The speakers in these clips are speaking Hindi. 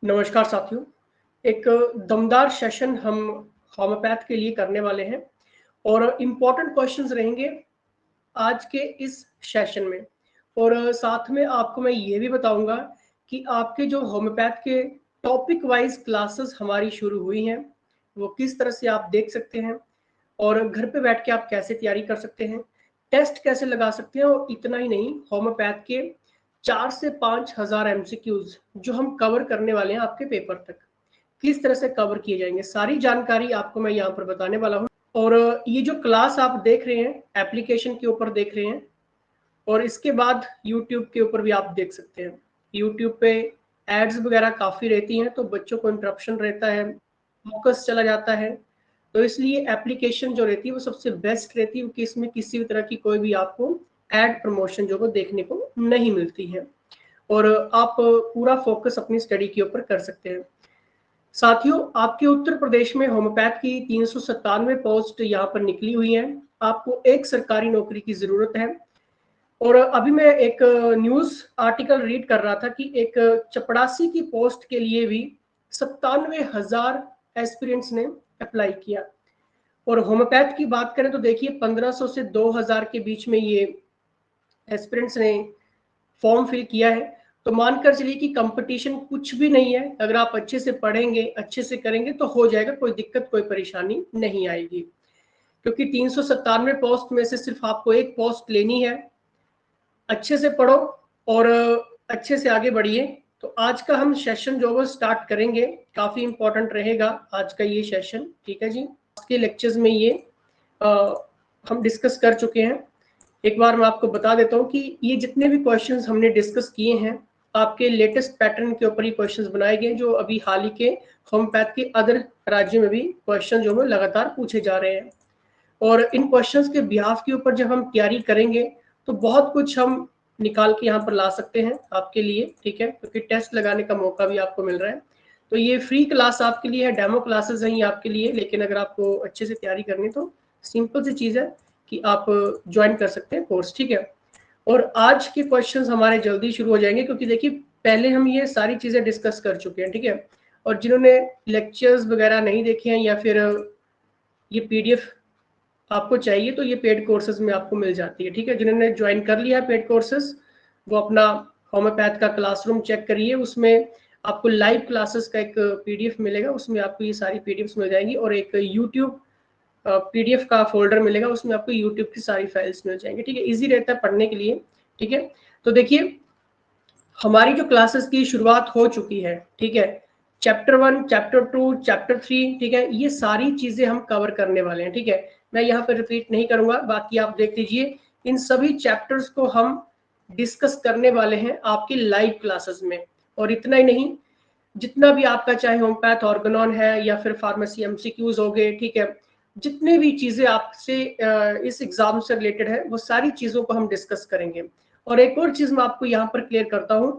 नमस्कार साथियों। एक दमदार सेशन हम होम्योपैथ के लिए करने वाले हैं और इम्पोर्टेंट क्वेश्चंस रहेंगे आज के इस सेशन में। और साथ में आपको मैं ये भी बताऊंगा कि आपके जो होम्योपैथ के टॉपिक वाइज क्लासेस हमारी शुरू हुई हैं वो किस तरह से आप देख सकते हैं और घर पे बैठ के आप कैसे तैयारी कर सकते हैं, टेस्ट कैसे लगा सकते हैं। और इतना ही नहीं, होम्योपैथ के 4 से 5 हज़ार एमसीक्यूज जो हम कवर करने वाले हैं आपके पेपर तक, किस तरह से कवर किए जाएंगे, सारी जानकारी आपको मैं यहाँ पर बताने वाला हूँ। और ये जो क्लास आप देख रहे हैं एप्लीकेशन के ऊपर देख रहे हैं और इसके बाद यूट्यूब के ऊपर भी आप देख सकते हैं। यूट्यूब पे एड्स वगैरह काफ़ी रहती हैं तो बच्चों को इंटरप्शन रहता है, फोकस चला जाता है। तो इसलिए एप्लीकेशन जो रहती है वो सबसे बेस्ट रहती है कि इसमें किसी भी तरह की कोई भी आपको एड प्रमोशन जो वो देखने को नहीं मिलती है और आप पूरा फोकस अपनी स्टडी के ऊपर कर सकते हैं। साथियों, आपके उत्तर प्रदेश में होम्योपैथ की 397 पोस्ट यहाँ पर निकली हुई है। आपको एक सरकारी नौकरी की जरूरत है। और अभी मैं एक न्यूज आर्टिकल रीड कर रहा था कि एक चपड़ासी की पोस्ट के लिए भी 97,000 एस्पिरेंट्स ने अप्लाई किया। और होम्योपैथ की बात करें तो देखिए 1500 से 2000 के बीच में ये एस्पिरेंट्स ने फॉर्म फिल किया है। तो मानकर चलिए कि कंपटीशन कुछ भी नहीं है। अगर आप अच्छे से पढ़ेंगे, अच्छे से करेंगे तो हो जाएगा, कोई दिक्कत कोई परेशानी नहीं आएगी। क्योंकि 397 पोस्ट में से सिर्फ आपको एक पोस्ट लेनी है। अच्छे से पढ़ो और अच्छे से आगे बढ़िए। तो आज का हम सेशन जो वो स्टार्ट करेंगे, काफ़ी इंपॉर्टेंट रहेगा आज का ये सेशन। ठीक है जी, आज के लेक्चर्स में ये हम डिस्कस कर चुके हैं। एक बार मैं आपको बता देता हूँ कि ये जितने भी क्वेश्चंस हमने डिस्कस किए हैं आपके लेटेस्ट पैटर्न के ऊपर ही क्वेश्चंस बनाए गए, जो अभी हाल ही के होम्योपैथ के अदर राज्यों में भी क्वेश्चन जो है लगातार पूछे जा रहे हैं। और इन क्वेश्चंस के बिहाफ के ऊपर जब हम तैयारी करेंगे तो बहुत कुछ हम निकाल के यहाँ पर ला सकते हैं आपके लिए। ठीक है, क्योंकि टेस्ट लगाने का मौका भी आपको मिल रहा है। तो ये फ्री क्लास आपके लिए है, डेमो क्लासेस हैं ये आपके लिए। लेकिन अगर आपको अच्छे से तैयारी करनी तो सिंपल सी चीज़ है कि आप ज्वाइन कर सकते हैं कोर्स। ठीक है, और आज के क्वेश्चंस हमारे जल्दी शुरू हो जाएंगे क्योंकि देखिए पहले हम ये सारी चीज़ें डिस्कस कर चुके हैं। ठीक है, और जिन्होंने लेक्चर्स वगैरह नहीं देखे हैं या फिर ये पीडीएफ आपको चाहिए तो ये पेड कोर्सेज में आपको मिल जाती है। ठीक है, जिन्होंने ज्वाइन कर लिया है पेड कोर्सेज वो अपना होम्योपैथ का क्लासरूम चेक करिए, उसमें आपको लाइव क्लासेस का एक पीडीएफ मिलेगा, उसमें आपको ये सारी पीडीएफ्स मिल जाएंगी। और एक यूट्यूब पीडीएफ का फोल्डर मिलेगा, उसमें आपको यूट्यूब की सारी फाइल्स मिल जाएंगी। ठीक है, इजी रहता है पढ़ने के लिए। ठीक है, तो देखिए हमारी जो क्लासेस की शुरुआत हो चुकी है। ठीक है, चैप्टर 1, चैप्टर 2, चैप्टर 3, ठीक है, ये सारी चीजें हम कवर करने वाले हैं। ठीक है, मैं यहाँ पर रिपीट नहीं करूंगा, बाकी आप देख लीजिए। इन सभी चैप्टर्स को हम डिस्कस करने वाले हैं आपकी लाइव क्लासेस में। और इतना ही नहीं, जितना भी आपका चाहे होम्योपैथ ऑर्गेनॉन है या फिर फार्मेसी एमसीक्यूज हो गए, ठीक है, जितने भी चीजें आपसे इस एग्जाम से रिलेटेड है वो सारी चीजों को हम डिस्कस करेंगे। और एक और चीज मैं आपको यहाँ पर क्लियर करता हूँ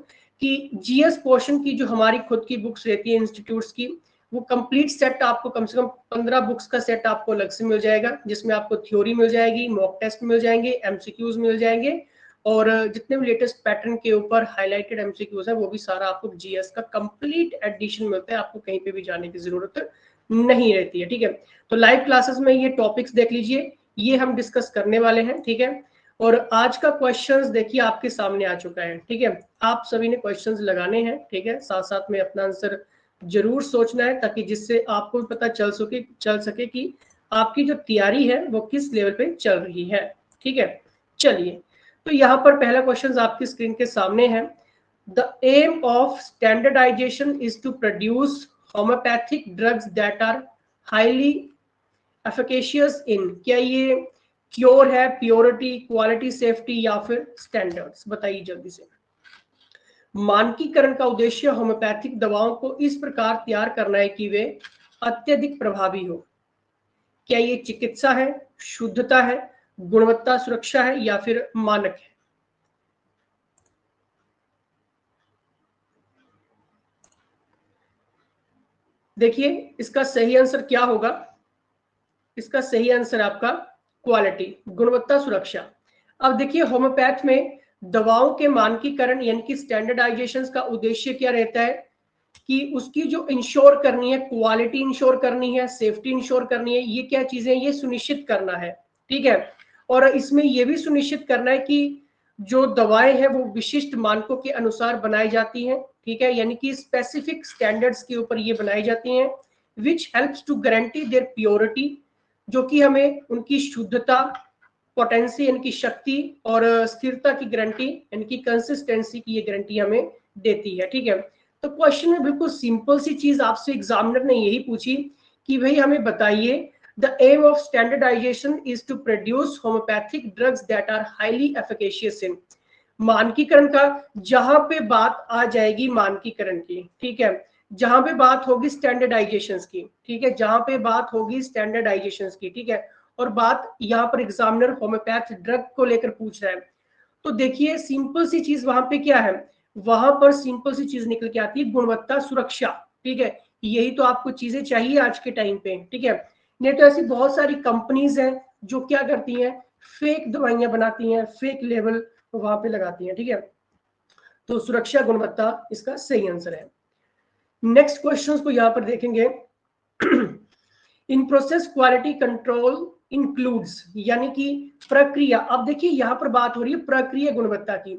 कि जीएस पोर्शन की जो हमारी खुद की बुक्स रहती है इंस्टीट्यूट्स की, वो कंप्लीट सेट आपको कम से कम 15 बुक्स का सेट आपको अलग से मिल जाएगा, जिसमें आपको थ्योरी मिल जाएगी, मॉक टेस्ट मिल जाएंगे, एमसीक्यूज मिल जाएंगे और जितने भी लेटेस्ट पैटर्न के ऊपर हाईलाइटेड एमसीक्यूज है वो भी सारा आपको जीएस का कंप्लीट एडिशन मिलता है। आपको कहीं पे भी जाने की जरूरत नहीं रहती है। ठीक है, तो लाइव क्लासेस में ये टॉपिक्स देख लीजिए, ये हम डिस्कस करने वाले हैं। ठीक है, और आज का क्वेश्चंस देखिए आपके सामने आ चुका है। ठीक है, आप सभी ने क्वेश्चंस लगाने हैं। ठीक है, साथ साथ में अपना आंसर जरूर सोचना है ताकि जिससे आपको भी पता चल सके कि आपकी जो तैयारी है वो किस लेवल पे चल रही है। ठीक है, चलिए, तो यहाँ पर पहला क्वेश्चन आपकी स्क्रीन के सामने है। The aim of standardization is to produce homeopathic drugs that are highly efficacious in. क्या ये क्योर है, प्योरिटी, क्वालिटी, सेफ्टी या फिर स्टैंडर्ड्स? बताइए जल्दी से। मानकीकरण का उद्देश्य होम्योपैथिक दवाओं को इस प्रकार तैयार करना है कि वे अत्यधिक प्रभावी हो। क्या ये चिकित्सा है, शुद्धता है, गुणवत्ता सुरक्षा है या फिर मानक है? देखिए इसका सही आंसर क्या होगा। इसका सही आंसर आपका क्वालिटी, गुणवत्ता सुरक्षा। अब देखिए होम्योपैथ में दवाओं के मानकीकरण यानी कि स्टैंडर्डाइजेशन का उद्देश्य क्या रहता है कि उसकी जो इंश्योर करनी है, क्वालिटी इंश्योर करनी है, सेफ्टी इंश्योर करनी है, ये क्या चीजें ये सुनिश्चित करना है, ठीक है। और इसमें ये भी सुनिश्चित करना है कि जो दवाएं हैं वो विशिष्ट मानकों के अनुसार बनाई जाती हैं, ठीक है, यानी कि स्पेसिफिक स्टैंडर्ड्स के ऊपर ये बनाई जाती हैं, which helps to guarantee their purity, जो कि हमें उनकी शुद्धता, पोटेंसी यानी कि शक्ति और स्थिरता की गारंटी यानी कि कंसिस्टेंसी की ये गारंटी हमें देती है, ठीक है। तो क्वेश्चन में बिल्कुल सिंपल सी चीज आपसे एग्जामिनर ने यही पूछी कि भाई हमें बताइए, the aim of standardization is to produce homeopathic drugs that are highly efficacious in, मानकीकरण का जहां पे बात आ जाएगी मानकीकरण की, ठीक है, जहां पे बात होगी स्टैंडर्डाइजेशन की, ठीक है, जहां पे बात होगी स्टैंडर्डाइजेशन की, ठीक है, और बात यहाँ पर एग्जामिनर होम्योपैथ ड्रग को लेकर पूछ रहा है, तो देखिए सिंपल सी चीज वहां पे क्या है, वहां पर सिंपल सी चीज निकल के आती है, गुणवत्ता सुरक्षा, ठीक है, यही तो आपको चीजें चाहिए आज के टाइम पे, ठीक है। नहीं तो ऐसी बहुत सारी कंपनीज हैं जो क्या करती हैं, फेक दवाइयां बनाती हैं, फेक लेबल वहां पे लगाती हैं, ठीक है। तो सुरक्षा गुणवत्ता इसका सही आंसर है। नेक्स्ट क्वेश्चंस को यहां पर देखेंगे। In process quality control includes, यानी कि प्रक्रिया, अब देखिए यहां पर बात हो रही है प्रक्रिया गुणवत्ता की,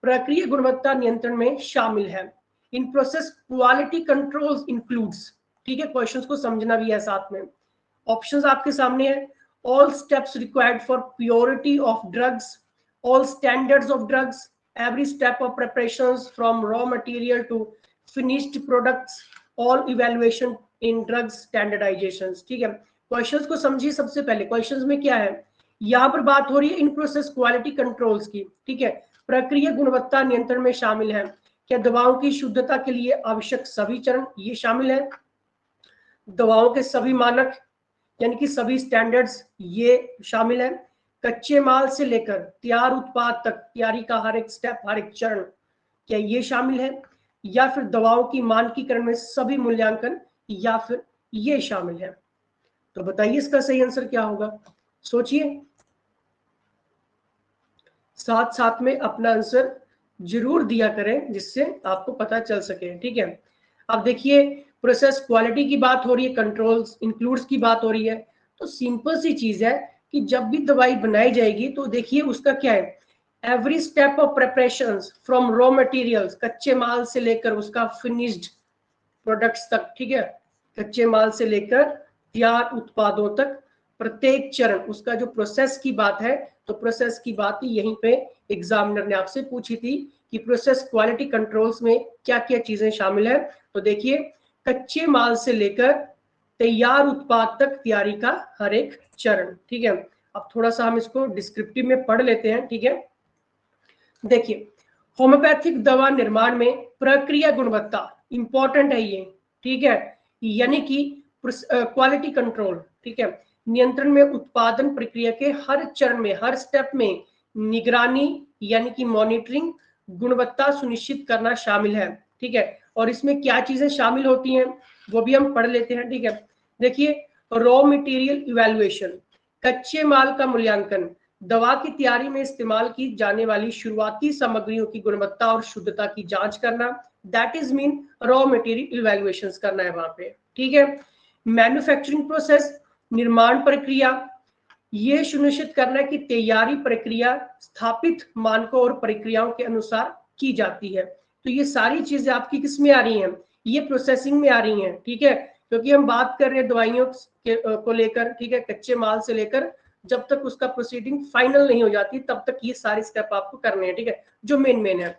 प्रक्रिया गुणवत्ता नियंत्रण में शामिल है। In process quality control includes, ठीक है, क्वेश्चंस को समझना भी है साथ में। ऑप्शंस आपके सामने है, all steps required for purity of drugs, all standards of drugs, every step of preparations from raw material to finished products, all evaluation in drugs standardizations, ठीक है। क्वेश्चंस को समझिए, सबसे पहले क्वेश्चंस में क्या है, यहां पर बात हो रही है इन प्रोसेस क्वालिटी कंट्रोल्स की, ठीक है, प्रक्रिया गुणवत्ता नियंत्रण में शामिल है, क्या दवाओं की शुद्धता के लिए आवश्यक सभी चरण ये शामिल है, दवाओं के सभी मानक यानी कि सभी स्टैंडर्ड्स ये शामिल है, कच्चे माल से लेकर तैयार उत्पाद तक तैयारी का हर एक स्टेप, हर एक चरण क्या ये शामिल है, या फिर दवाओं की मानकीकरण में सभी मूल्यांकन, या फिर ये शामिल है। तो बताइए इसका सही आंसर क्या होगा, सोचिए, साथ साथ में अपना आंसर जरूर दिया करें जिससे आपको पता चल सके, ठीक है। अब देखिए प्रोसेस क्वालिटी की बात हो रही है, कंट्रोल्स इंक्लूड्स की बात हो रही है, तो सिंपल सी चीज है कि जब भी दवाई बनाई जाएगी तो देखिए उसका क्या है, every step of preparation from raw materials, कच्चे माल से लेकर उसका फिनिश्ड प्रोडक्ट्स तक, ठीक है, कच्चे माल से लेकर तैयार उत्पादों तक प्रत्येक चरण उसका जो प्रोसेस की बात है, तो प्रोसेस की बात ही यहीं पे एग्जामिनर ने आपसे पूछी थी कि प्रोसेस क्वालिटी कंट्रोल्स में क्या क्या चीजें शामिल है। तो देखिए कच्चे माल से लेकर तैयार उत्पाद तक तैयारी का हर एक चरण, ठीक है। अब थोड़ा सा हम इसको डिस्क्रिप्टिव में पढ़ लेते हैं, ठीक है। देखिए होम्योपैथिक दवा निर्माण में प्रक्रिया गुणवत्ता इंपॉर्टेंट है ये, ठीक है, यानी कि क्वालिटी कंट्रोल, ठीक है, नियंत्रण में उत्पादन प्रक्रिया के हर चरण में, हर स्टेप में निगरानी यानी कि मॉनिटरिंग, गुणवत्ता सुनिश्चित करना शामिल है, ठीक है। और इसमें क्या चीजें शामिल होती हैं वो भी हम पढ़ लेते हैं, ठीक है। देखिए रॉ मटेरियल इवैल्यूएशन, कच्चे माल का मूल्यांकन, दवा की तैयारी में इस्तेमाल की जाने वाली शुरुआती सामग्रियों की गुणवत्ता और शुद्धता की जांच करना, that is mean raw material evaluation करना है वहां पे, ठीक है। मैन्युफैक्चरिंग प्रोसेस, निर्माण प्रक्रिया, ये सुनिश्चित करना है कि तैयारी प्रक्रिया स्थापित मानकों और प्रक्रियाओं के अनुसार की जाती है। तो ये सारी चीजें आपकी किस में आ रही हैं, ये प्रोसेसिंग में आ रही हैं, ठीक है, क्योंकि हम बात कर रहे हैं दवाइयों को लेकर, ठीक है, कच्चे माल से लेकर जब तक उसका प्रोसीडिंग फाइनल नहीं हो जाती तब तक ये सारे स्टेप आपको करने हैं, ठीक है, जो मेन है।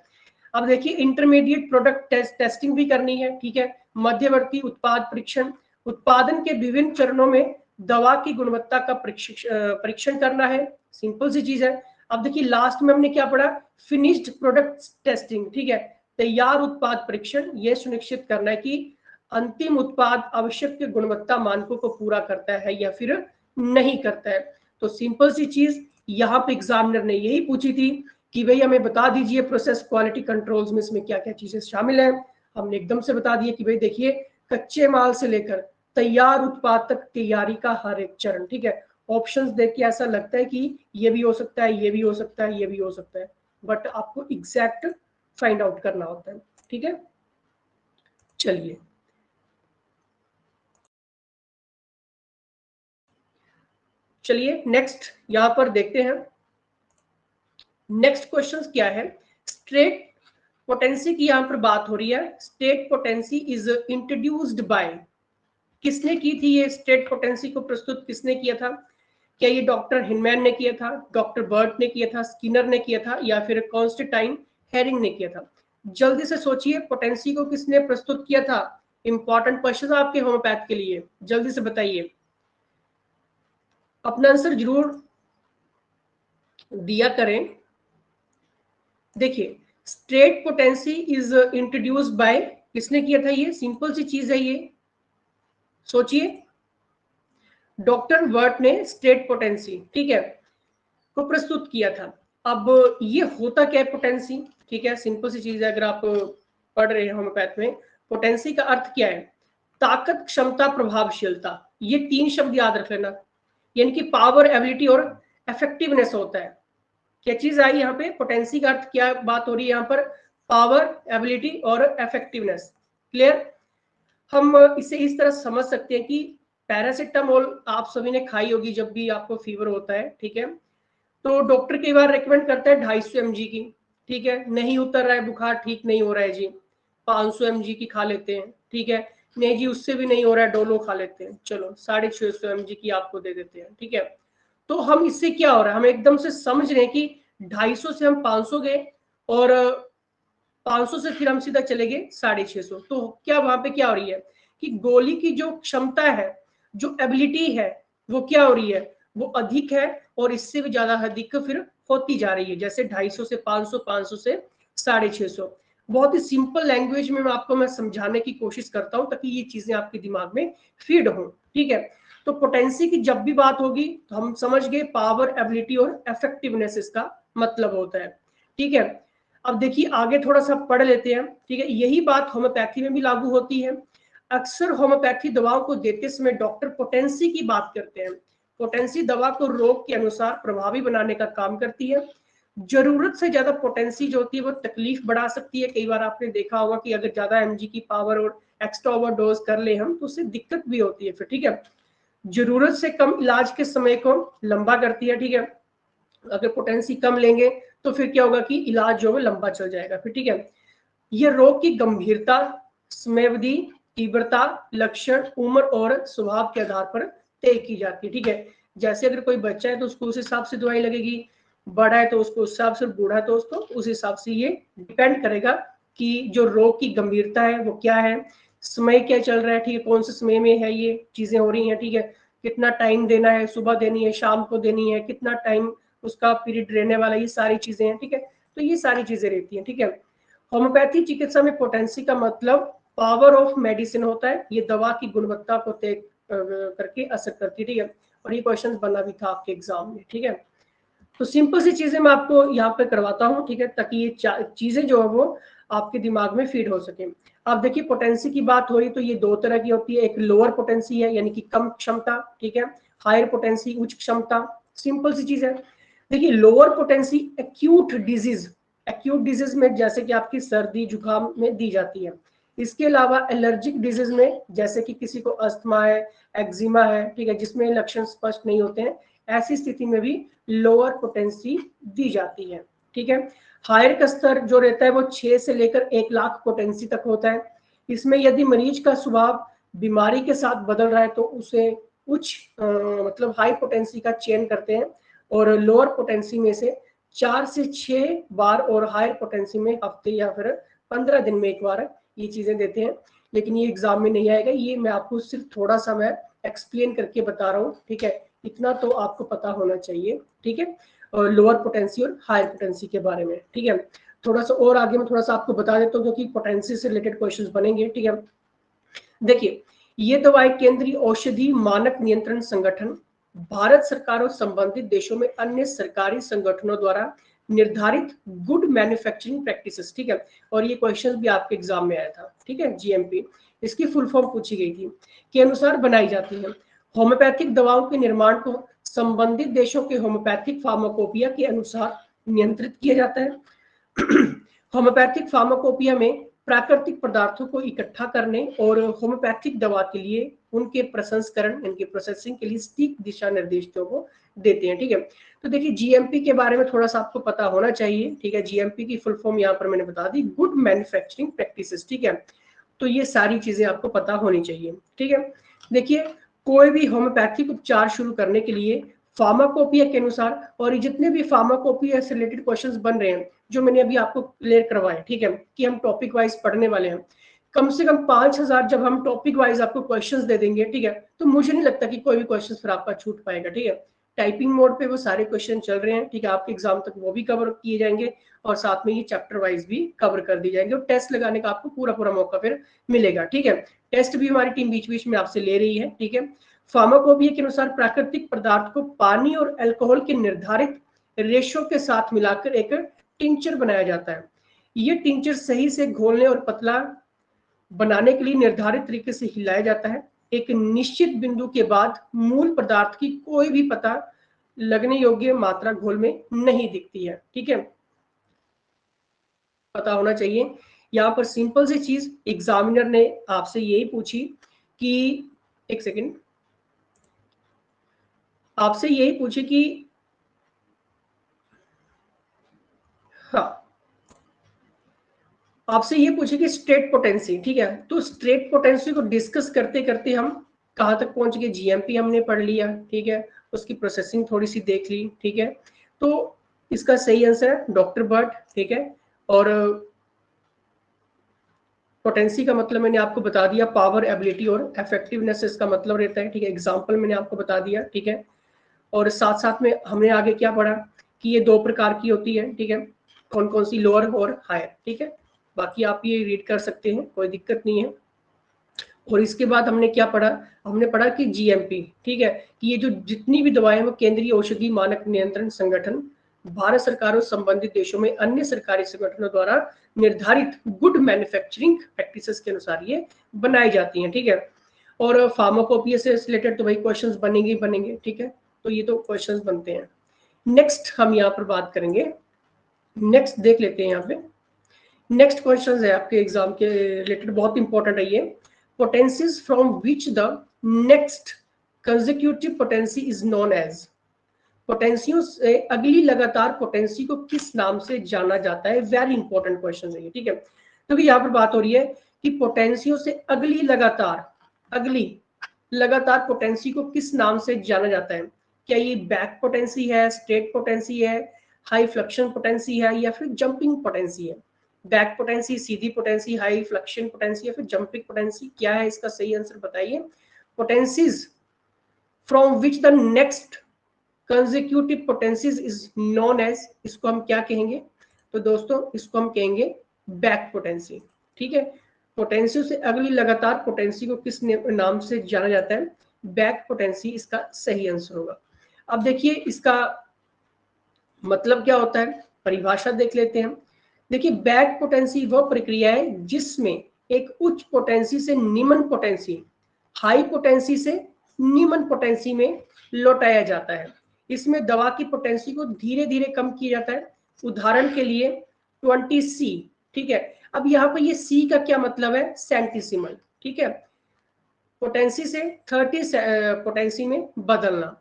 अब देखिए इंटरमीडिएट प्रोडक्ट टेस्टिंग भी करनी है, ठीक है, मध्यवर्ती उत्पाद परीक्षण, उत्पादन के विभिन्न चरणों में दवा की गुणवत्ता का परीक्षण करना है, सिंपल सी चीज है। अब देखिए लास्ट में हमने क्या पढ़ा, फिनिश्ड प्रोडक्ट टेस्टिंग, ठीक है, तैयार उत्पाद परीक्षण, यह सुनिश्चित करना है कि अंतिम उत्पाद आवश्यक गुणवत्ता मानकों को पूरा करता है या फिर नहीं करता है। तो सिंपल सी चीज यहाँ पे एग्जामिनर ने यही पूछी थी कि भाई हमें बता दीजिए प्रोसेस क्वालिटी कंट्रोल्स में इसमें क्या क्या चीजें शामिल है। हमने एकदम से बता दिया कि भाई देखिए कच्चे माल से लेकर तैयार उत्पाद तक तैयारी का हर एक चरण, ठीक है। ऑप्शंस देख के ऐसा लगता है कि ये भी हो सकता है, ये भी हो सकता है, ये भी हो सकता है, बट आपको एग्जैक्ट फाइंड आउट करना होता है, ठीक है। चलिए नेक्स्ट यहां पर देखते हैं। नेक्स्ट क्वेश्चन क्या है, स्टेट पोटेंसी की यहां पर बात हो रही है। State potency is introduced by, किसने की थी ये स्टेट पोटेंसी को प्रस्तुत किसने किया था? क्या ये डॉक्टर हिनमैन ने किया था, डॉक्टर बर्ट ने किया था, स्किनर ने किया था, या फिर कॉन्स्टेंटाइन हेरिंग ने किया था? जल्दी से सोचिए, पोटेंसी को किसने प्रस्तुत किया था? इंपॉर्टेंट क्वेश्चन आपके होम्योपैथ के लिए, जल्दी से बताइए, अपना आंसर जरूर दिया करें। देखिए, state potency is introduced by, किसने किया था? ये सिंपल सी चीज है, ये सोचिए, डॉक्टर बर्ट ने स्टेट पोटेंसी, ठीक है, को प्रस्तुत किया था। अब ये होता क्या है पोटेंसी? ठीक है, सिंपल सी चीज है, अगर आप पढ़ रहे हैं होम्योपैथ में, पोटेंसी का अर्थ क्या है? ताकत, क्षमता, प्रभावशीलता, ये 3 शब्द याद रख लेना, यानी कि पावर, एबिलिटी और इफेक्टिवनेस होता है। क्या चीज आई यहाँ पे? पोटेंसी का अर्थ क्या बात हो रही है यहाँ पर? पावर, एबिलिटी और इफेक्टिवनेस। क्लियर? हम इसे इस तरह समझ सकते हैं कि पैरासिटामोल आप सभी ने खाई होगी जब भी आपको फीवर होता है, ठीक है, तो डॉक्टर कई बार रेकमेंड करता है 250 mg की, ठीक है, नहीं उतर रहा है बुखार, ठीक नहीं हो रहा है जी, 500 mg की खा लेते हैं, ठीक है, नहीं जी उससे भी नहीं हो रहा है, डोलो खा लेते हैं, चलो 650 mg की आपको दे देते हैं, ठीक है। तो हम इससे क्या हो रहा है, हम एकदम से समझ रहे हैं कि 250 से हम 500 गए और 500 से फिर हम सीधा चले गए 650। तो क्या वहां पे क्या हो रही है कि गोली की जो क्षमता है, जो एबिलिटी है, वो क्या हो रही है? वो अधिक है और इससे भी ज्यादा अधिक फिर होती जा रही है, जैसे 250 से 500, 500 से 650। बहुत ही सिंपल लैंग्वेज में आपको मैं समझाने की कोशिश करता हूं ताकि ये चीजें आपके दिमाग में फीड हो, ठीक है। तो पोटेंसी की जब भी बात होगी तो हम समझ गए पावर, एबिलिटी और इफेक्टिवनेस इसका मतलब होता है, ठीक है। अब देखिए आगे थोड़ा सा पढ़ लेते हैं, ठीक है। यही बात होम्योपैथी में भी लागू होती है। अक्सर होम्योपैथी दवाओं को देते समय डॉक्टर पोटेंसी की बात करते हैं। पोटेंसी दवा को रोग के अनुसार प्रभावी बनाने का काम करती है। जरूरत से ज्यादा पोटेंसी जो होती है वो तकलीफ बढ़ा सकती है। कई बार आपने देखा होगा कि अगर ज्यादा एमजी की पावर और एक्स्ट्रा ओवरडोज कर ले हम तो उससे दिक्कत भी होती है फिर, ठीक है। जरूरत से कम इलाज के समय को लंबा करती है, ठीक है। अगर पोटेंसी कम लेंगे तो फिर क्या होगा कि इलाज जो है लंबा चल जाएगा फिर, ठीक है। यह रोग की गंभीरता, समयावधि, तीव्रता, लक्षण, उम्र और स्वभाव के आधार पर तय की जाती है, ठीक है। जैसे अगर कोई बच्चा है तो उसको उस हिसाब से दवाई लगेगी, बड़ा है तो उसको उस हिसाब से, बूढ़ा है तो उसको उस हिसाब से। ये डिपेंड करेगा कि जो रोग की गंभीरता है वो क्या है, समय क्या चल रहा है, ठीक है, कौन से समय में है ये चीजें हो रही हैं, ठीक है, कितना टाइम देना है, सुबह देनी है, शाम को देनी है, कितना टाइम उसका पीरियड रहने वाला, ये सारी चीजें हैं, ठीक है। तो ये सारी चीजें रहती हैं, ठीक है। होम्योपैथी चिकित्सा में पोटेंसी का मतलब पावर ऑफ मेडिसिन होता है। ये दवा की गुणवत्ता को तय करके असर करती है, ठीक है। और ये क्वेश्चन बना भी था आपके एग्जाम में, ठीक है। तो सिंपल सी चीजें मैं आपको यहाँ पे करवाता हूँ, ठीक है, ताकि ये चीजें जो है वो आपके दिमाग में फीड हो सके। आप देखिए पोटेंसी की बात हो रही तो ये 2 तरह की होती है। एक लोअर पोटेंसी है यानी कि कम क्षमता, ठीक है, हायर पोटेंसी उच्च क्षमता। सिंपल सी चीज है। देखिए lower potency acute disease, acute disease में जैसे कि आपकी सर्दी जुकाम में दी जाती है। इसके अलावा एलर्जिक डिजीज में जैसे कि किसी को अस्थमा है, एक्जिमा है, ठीक है, जिसमें लक्षण स्पष्ट नहीं होते हैं, ऐसी स्थिति में भी लोअर पोटेंसी दी जाती है, ठीक है। हायर का स्तर जो रहता है वो 6 से लेकर 1 लाख पोटेंसी तक होता है। इसमें यदि मरीज का स्वभाव बीमारी के साथ बदल रहा है तो उसे उच्च मतलब हाई पोटेंसी का चयन करते हैं, और लोअर पोटेंसी में से 4 से 6 बार और हायर पोटेंसी में हफ्ते या फिर 15 दिन में एक बार ये चीजें देते हैं। लेकिन ये एग्जाम में नहीं आएगा, ये मैं आपको सिर्फ थोड़ा सा मैं एक्सप्लेन करके बता रहा हूँ, ठीक है। इतना तो आपको पता होना चाहिए, ठीक है, और लोअर पोटेंसी और हायर पोटेंसी के बारे में, ठीक है। थोड़ा सा और आगे मैं थोड़ा सा आपको बता देता हूँ क्योंकि पोटेंसी से रिलेटेड क्वेश्चंस बनेंगे, ठीक है। देखिए ये दवाई केंद्रीय औषधि मानक नियंत्रण संगठन, भारत सरकार और संबंधित देशों में अन्य सरकारी संगठनों द्वारा निर्धारित गुड मैन्युफैक्चरिंग प्रैक्टिसेस, ठीक है। और ये क्वेश्चन भी आपके एग्जाम में आया था, ठीक है, जीएमपी, इसकी फुल फॉर्म पूछी गई थी, के अनुसार बनाई जाती है। होम्योपैथिक दवाओं के निर्माण को संबंधित देशों के होम्योपैथिक फार्माकोपिया के अनुसार नियंत्रित किया जाता है। होम्योपैथिक फार्माकोपिया में प्राकृतिक पदार्थों को इकट्ठा करने और होम्योपैथिक दवा के लिए उनके प्रसंस्करण, इनकी प्रोसेसिंग के लिए सटीक दिशा निर्देशों को देते हैं। ठीक है, तो देखिए जीएमपी के बारे में थोड़ा सा आपको पता होना चाहिए। ठीक है, जीएमपी की फुल फॉर्म यहाँ पर मैंने बता दी, गुड मैन्युफैक्चरिंग प्रैक्टिसेस। ठीक है, तो ये सारी चीजें आपको पता होनी चाहिए। ठीक है, देखिए कोई भी होम्योपैथिक उपचार शुरू करने के लिए फार्माकोपिया के अनुसार, और ये जितने भी फार्माकोपिया से रिलेटेड क्वेश्चंस बन रहे हैं जो मैंने अभी आपको क्लियर करवाए, ठीक है, कि हम टॉपिक वाइज पढ़ने वाले हैं, कम से कम 5000 जब हम टॉपिक वाइज आपको क्वेश्चंस दे देंगे, ठीक है, तो मुझे नहीं लगता कि कोई भी क्वेश्चन फिर आपका छूट पाएगा। ठीक है, टाइपिंग मोड पे वो सारे क्वेश्चन चल रहे हैं। ठीक है, आपके एग्जाम तक वो भी कवर किए जाएंगे और साथ में ये चैप्टर वाइज भी कवर कर दिए जाएंगे और टेस्ट लगाने का आपको पूरा पूरा मौका फिर मिलेगा। ठीक है, टेस्ट भी हमारी टीम बीच बीच में आपसे ले रही है। ठीक है, फार्माकोपिया के अनुसार प्राकृतिक पदार्थ को पानी और अल्कोहल के निर्धारित रेशो के साथ मिलाकर एक टिंचर बनाया जाता है। ये टिंचर सही से घोलने और पतला बनाने के लिए निर्धारित तरीके से हिलाया जाता है। एक निश्चित बिंदु के बाद मूल पदार्थ की कोई भी पता लगने योग्य मात्रा घोल में नहीं दिखती है। ठीक है, पता होना चाहिए। यहाँ पर सिंपल सी चीज एग्जामिनर ने आपसे यही पूछी कि, एक सेकेंड, आपसे यही पूछे कि, हाँ, आपसे ये पूछे कि स्ट्रेट पोटेंसी। ठीक है, तो स्ट्रेट पोटेंसी को डिस्कस करते करते हम कहाँ तक पहुंच गए? जीएमपी हमने पढ़ लिया। ठीक है, उसकी प्रोसेसिंग थोड़ी सी देख ली। ठीक है, तो इसका सही आंसर है डॉक्टर बर्ट। ठीक है, और पोटेंसी का मतलब मैंने आपको बता दिया, पावर, एबिलिटी और इफेक्टिवनेस इसका मतलब रहता है। ठीक है, एग्जाम्पल मैंने आपको बता दिया। ठीक है, और साथ साथ में हमने आगे क्या पढ़ा कि ये दो प्रकार की होती है। ठीक है, कौन कौन सी? लोअर और हायर। ठीक है, बाकी आप ये रीड कर सकते हैं, कोई दिक्कत नहीं है। और इसके बाद हमने क्या पढ़ा? हमने पढ़ा कि जीएमपी, ठीक है, कि ये जो जितनी भी दवाएं वो केंद्रीय औषधि मानक नियंत्रण संगठन, भारत सरकार और संबंधित देशों में अन्य सरकारी संगठनों द्वारा निर्धारित गुड मैन्युफैक्चरिंग प्रैक्टिसेस के अनुसार ये बनाई जाती हैं। ठीक है, और फार्माकोपिया से रिलेटेड तो भाई क्वेश्चंस बनेंगे ही बनेंगे। ठीक है, तो ये तो क्वेश्चंस बनते हैं। नेक्स्ट हम यहाँ पर बात करेंगे, नेक्स्ट देख लेते हैं। यहाँ पे नेक्स्ट क्वेश्चन है आपके एग्जाम के रिलेटेड, बहुत इंपॉर्टेंट है ये। Potencies from which the next consecutive potency is known as. पोटेंसियों से अगली लगातार पोटेंसी को किस नाम से जाना जाता है? वेरी इंपॉर्टेंट क्वेश्चन है ये। ठीक है, क्योंकि यहाँ पर बात हो रही है कि पोटेंसियों से अगली लगातार पोटेंसी को किस नाम से जाना जाता है? क्या ये बैक पोटेंसी है, स्ट्रेट पोटेंसी है, हाई फ्लक्शन पोटेंसी है, या फिर जंपिंग पोटेंसी है? बैक पोटेंसी, सीधी पोटेंसी, हाई फ्लक्शन पोटेंसी, या फिर जंपिंग पोटेंसी? क्या है इसका सही आंसर बताइए। Potencies from which the next consecutive potencies is known as, इसको हम क्या कहेंगे? तो दोस्तों इसको हम कहेंगे बैक पोटेंसी। ठीक है, पोटेंसी से अगली लगातार पोटेंसी को किस नाम से जाना जाता है? बैक पोटेंसी इसका सही आंसर होगा। अब देखिए इसका मतलब क्या होता है, परिभाषा देख लेते हैं। देखिए बैक पोटेंसी वह प्रक्रिया है जिसमें एक उच्च पोटेंसी से निम्न पोटेंसी हाई पोटेंसी से निम्न पोटेंसी में लौटाया जाता है। इसमें दवा की पोटेंसी को धीरे धीरे कम किया जाता है। उदाहरण के लिए 20C। ठीक है, अब यहाँ पर ये सी का क्या मतलब है? सेंटीसिमल। ठीक है, पोटेंसी से 30 पोटेंसी में बदलना।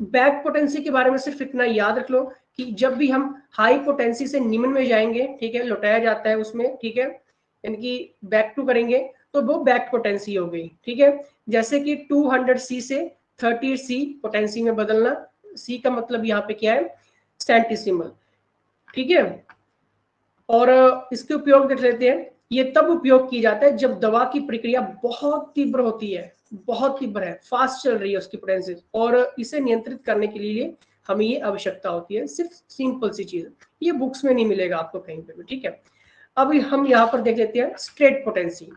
बैक पोटेंसी के बारे में सिर्फ इतना याद रख लो कि जब भी हम हाई पोटेंसी से निम्न में जाएंगे, ठीक है, लौटाया जाता है उसमें, ठीक है, यानी कि बैक टू करेंगे तो वो बैक पोटेंसी हो गई। ठीक है, जैसे कि 200C से 30C पोटेंसी में बदलना। सी का मतलब यहाँ पे क्या है? सेंटीसिमल। ठीक है, और इसके उपयोग देख लेते हैं। ये तब उपयोग किया जाता है जब दवा की प्रक्रिया बहुत तीव्र होती है, बहुत तीव्र है, फास्ट चल रही है उसकी पोटेंसी, और इसे नियंत्रित करने के लिए हमें ये आवश्यकता होती है। सिर्फ सिंपल सी चीज, ये बुक्स में नहीं मिलेगा आपको कहीं पे भी। ठीक है, अब हम यहाँ पर देख लेते हैं स्ट्रेट पोटेंसी,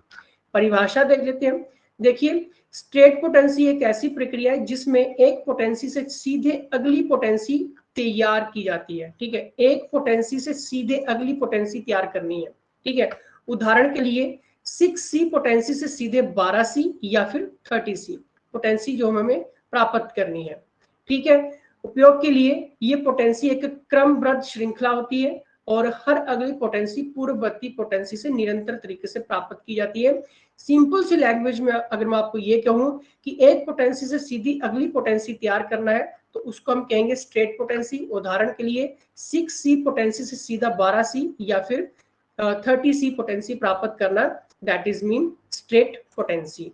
परिभाषा देख लेते हैं। देखिए स्ट्रेट पोटेंसी एक ऐसी प्रक्रिया है जिसमें एक पोटेंसी से सीधे अगली पोटेंसी तैयार की जाती है। ठीक है, एक पोटेंसी से सीधे अगली पोटेंसी तैयार करनी है। ठीक है, उदाहरण के लिए 6C पोटेंसी से सीधे 12C या फिर 30C पोटेंसी जो हमें प्राप्त करनी है। ठीक है, उपयोग के लिए ये पोटेंसी एक क्रमबद्ध श्रृंखला होती है और हर अगली पोटेंसी पूर्ववर्ती पोटेंसी से निरंतर तरीके से प्राप्त की जाती है। सिंपल सी लैंग्वेज में अगर मैं आपको ये कहूं कि एक पोटेंसी से सीधी अगली पोटेंसी तैयार करना है तो उसको हम कहेंगे स्ट्रेट पोटेंसी। उदाहरण के लिए 6C पोटेंसी से सीधा 12C या फिर 30C पोटेंसी प्राप्त करना, that is mean straight potency.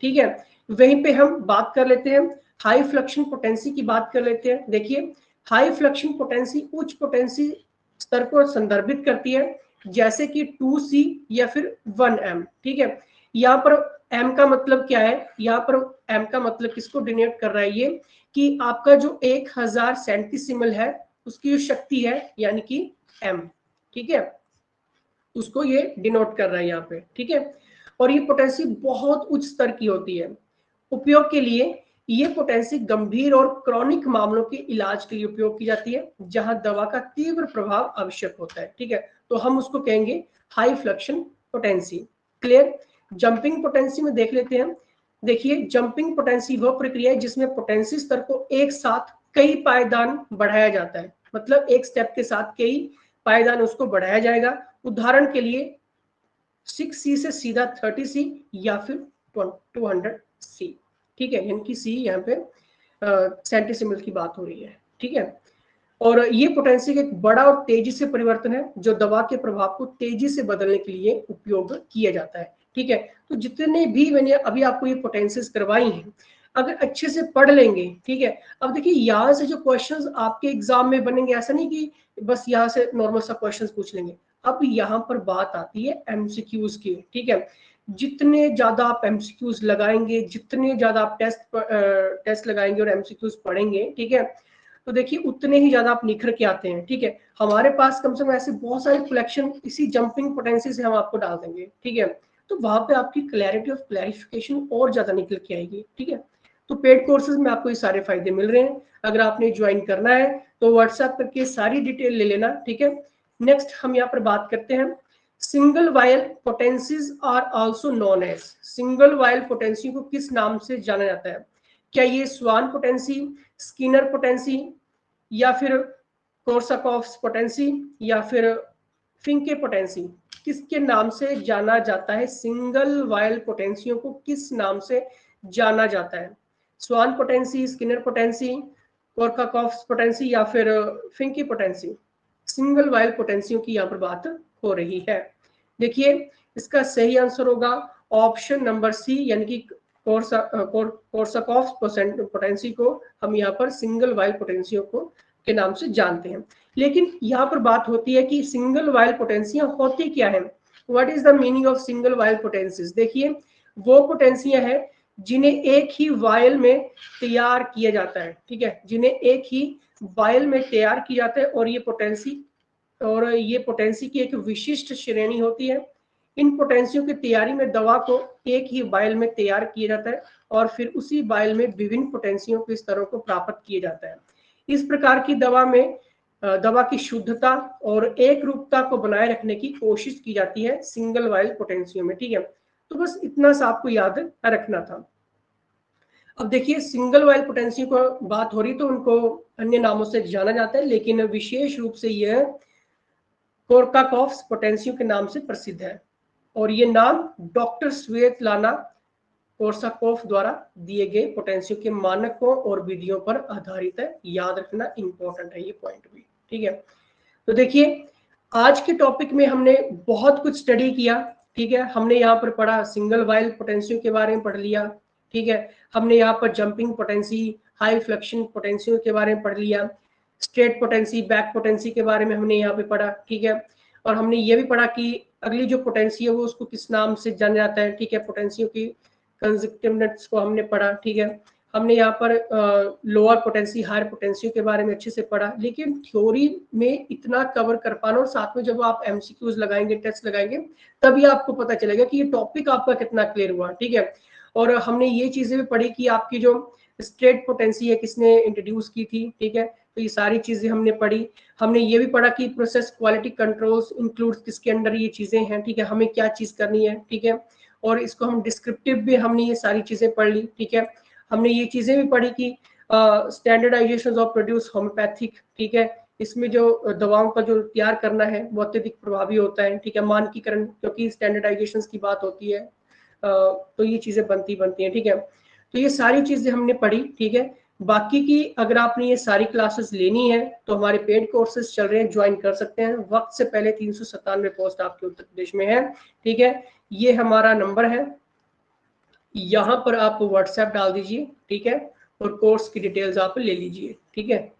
ठीक है, वहीं पे हम बात कर लेते हैं हाई फ्लक्शन पोटेंसी की बात कर लेते हैं। देखिए, हाई फ्लक्शन पोटेंसी उच्च पोटेंसी स्तर को संदर्भित करती है, जैसे कि 2C या फिर 1M। ठीक है, यहाँ पर M का मतलब क्या है, यहाँ पर M का मतलब किसको डिनोट कर रहा है, ये कि आपका जो 1000 सेंटीसिमल है उसकी जो शक्ति है यानी कि M, ठीक है, उसको ये डिनोट कर रहा है यहाँ पे। ठीक है, और ये पोटेंसी बहुत उच्च स्तर की होती है। उपयोग के लिए ये पोटेंसी गंभीर और क्रॉनिक मामलों के इलाज के लिए उपयोग की जाती है, जहां दवा का तीव्र प्रभाव आवश्यक होता है। ठीक है, तो हम उसको कहेंगे high fluxion potency. Clear. Jumping potency में देख लेते हैं। देखिए, जंपिंग पोटेंसी वह प्रक्रिया है जिसमें पोटेंसी स्तर को एक साथ कई पायदान बढ़ाया जाता है, मतलब एक स्टेप के साथ कई पायदान उसको बढ़ाया जाएगा। उदाहरण के लिए 6C से सीधा 30C या फिर 200C। ठीक है, यानी कि C यहाँ पे सेंटीसिमल की बात हो रही है। ठीक है, और ये पोटेंसी का एक बड़ा और तेजी से परिवर्तन है जो दवा के प्रभाव को तेजी से बदलने के लिए उपयोग किया जाता है। ठीक है, तो जितने भी मैंने अभी आपको ये पोटेंसीज करवाई हैं, अगर अच्छे से पढ़ लेंगे, ठीक है। अब देखिए, यहाँ से जो क्वेश्चंस आपके एग्जाम में बनेंगे, ऐसा नहीं कि बस यहाँ से नॉर्मल सा क्वेश्चंस पूछ लेंगे। अब यहाँ पर बात आती है एमसीक्यूज की। ठीक है, जितने ज्यादा आप एमसीक्यूज लगाएंगे, जितने ज्यादा आप टेस्ट लगाएंगे और एमसीक्यूज पढ़ेंगे, ठीक है, तो देखिए उतने ही ज्यादा आप निखर के आते हैं। ठीक है, हमारे पास कम से कम ऐसे बहुत सारे कलेक्शन इसी जंपिंग पोटेंसी से हम आपको डाल देंगे। ठीक है, तो वहां पे आपकी क्लैरिटी ऑफ क्लैरिफिकेशन और ज्यादा निकल के आएगी। ठीक है, तो पेड कोर्सेज में आपको ये सारे फायदे मिल रहे हैं। अगर आपने ज्वाइन करना है तो व्हाट्सएप करके सारी डिटेल ले लेना। ठीक है, नेक्स्ट हम यहाँ पर बात करते हैं single vial potencies are also known as. Single vial potency को किस नाम से जाना जाता है? क्या ये स्वान पोटेंसी, स्किनर पोटेंसी, या फिर कोर्साकॉफ्स पोटेंसी, या फिर फिंके पोटेंसी? किसके नाम से जाना जाता है? सिंगल वायल पोटेंसियों को किस नाम से जाना जाता है? स्वान पोटेंसी, स्किनर पोटेंसी, कोर्साकॉफ्स पोटेंसी, या फिर फिंके पोटेंसी? सिंगल वायल पोटेंसियों की यहाँ पर बात हो रही है। देखिए, इसका सही आंसर होगा ऑप्शन नंबर सी, यानी कि कोर्साकॉफ्स पोटेंसी को हम यहाँ पर सिंगल वायल पोटेंसियों को के नाम से जानते हैं। लेकिन यहाँ पर बात होती है कि सिंगल वायल पोटेंसियां होती क्या है? What is the meaning of single vial potencies? देखिए, वो पोटेंसियां हैं जिन्हें एक ही वायल में तैयार किया जाता है। ठीक है, जिन्हें एक ही वायल में तैयार किया जाता है, और ये पोटेंसी की एक विशिष्ट श्रेणी होती है। इन पोटेंसियों की तैयारी में दवा को एक ही वायल में तैयार किया जाता है और फिर उसी वायल में विभिन्न पोटेंसियों के स्तरों को प्राप्त किया जाता है। इस प्रकार की दवा की शुद्धता और एक रूपता को बनाए रखने की कोशिश की जाती है सिंगल वायल पोटेंसियों में। ठीक है, तो बस इतना सा आपको याद रखना था। अब देखिए, सिंगल वायल पोटेंसियों को बात हो रही तो उनको अन्य नामों से जाना जाता है, लेकिन विशेष रूप से यह कोर्साकॉफ्स पोटेंसियों के नाम से प्रसिद्ध है, और ये नाम डॉक्टर स्वेतलाना कोर्साकॉफ द्वारा दिए गए पोटेंसियों के मानकों और विधियों पर आधारित है। याद रखना इंपॉर्टेंट है ये पॉइंट भी। ठीक है, तो देखिए, आज के टॉपिक में हमने बहुत कुछ स्टडी किया। ठीक है, हमने यहाँ पर पढ़ा सिंगल वायल पोटेंसियों के बारे में पढ़ लिया। ठीक है, हमने यहाँ पर जंपिंग पोटेंसी, हाई फ्लक्शन पोटेंसियों के बारे में पढ़ लिया, स्ट्रेट पोटेंसी, बैक पोटेंसी के बारे में हमने यहाँ पे पढ़ा। ठीक है, और हमने ये भी पढ़ा कि अगली जो पोटेंसी है वो उसको किस नाम से जाना जाता है। ठीक है, पोटेंसियों की कंसेक्टिवनेस को हमने पढ़ा। ठीक है, हमने यहाँ पर लोअर पोटेंसी, हायर पोटेंसियों के बारे में अच्छे से पढ़ा, लेकिन थ्योरी में इतना कवर कर पाना और साथ में जब आप एमसीक्यूज लगाएंगे, टेस्ट लगाएंगे, तभी आपको पता चलेगा कि ये टॉपिक आपका कितना क्लियर हुआ। ठीक है, और हमने ये चीजें भी पढ़ी कि आपकी जो स्ट्रेट पोटेंसी है किसने इंट्रोड्यूस की थी। ठीक है, तो ये सारी चीजें हमने पढ़ी। हमने ये भी पढ़ा कि प्रोसेस क्वालिटी कंट्रोल्स इंक्लूड किसके अंडर ये चीजें हैं। ठीक है, हमें क्या चीज करनी है। ठीक है, और इसको हम डिस्क्रिप्टिव भी हमने ये सारी चीजें पढ़ ली। ठीक है, हमने ये चीजें भी पढ़ी कि स्टैंडर्डाइजेशन ऑफ प्रोड्यूस होम्योपैथिक, ठीक है, इसमें जो दवाओं का जो तैयार करना है वो अत्यधिक प्रभावी होता है, ठीक है। मानकीकरण, क्योंकि स्टैंडर्डाइजेशन की बात होती है, तो ये चीजें बनती हैं, ठीक है। तो ये सारी चीजें हमने पढ़ी, ठीक है। बाकी की अगर आपने ये सारी क्लासेस लेनी है तो हमारे पेड कोर्सेज चल रहे हैं, ज्वाइन कर सकते हैं। वक्त से पहले 397 पोस्ट आपके उत्तर प्रदेश में है, ठीक है। ये हमारा नंबर है, यहाँ पर आप व्हाट्सएप डाल दीजिए, ठीक है, और कोर्स की डिटेल्स आप ले लीजिए, ठीक है।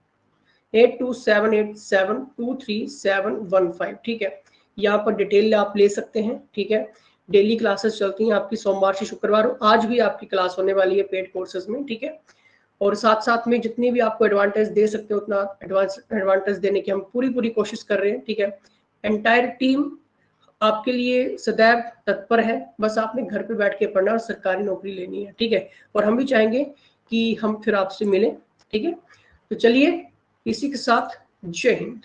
8278723715, ठीक है। यहाँ पर डिटेल आप ले सकते हैं, ठीक है। डेली क्लासेस चलती हैं आपकी सोमवार से शुक्रवार। आज भी आपकी क्लास होने वाली है पेड कोर्सेज में, ठीक है। और साथ साथ में जितनी भी आपको एडवांटेज दे सकते हो उतना एडवांटेज देने की हम पूरी कोशिश कर रहे हैं, ठीक है। एंटायर टीम आपके लिए सदैव तत्पर है, बस आपने घर पे बैठ के पढ़ना और सरकारी नौकरी लेनी है, ठीक है। और हम भी चाहेंगे कि हम फिर आपसे मिलें, ठीक है। तो चलिए, इसी के साथ जय हिंद।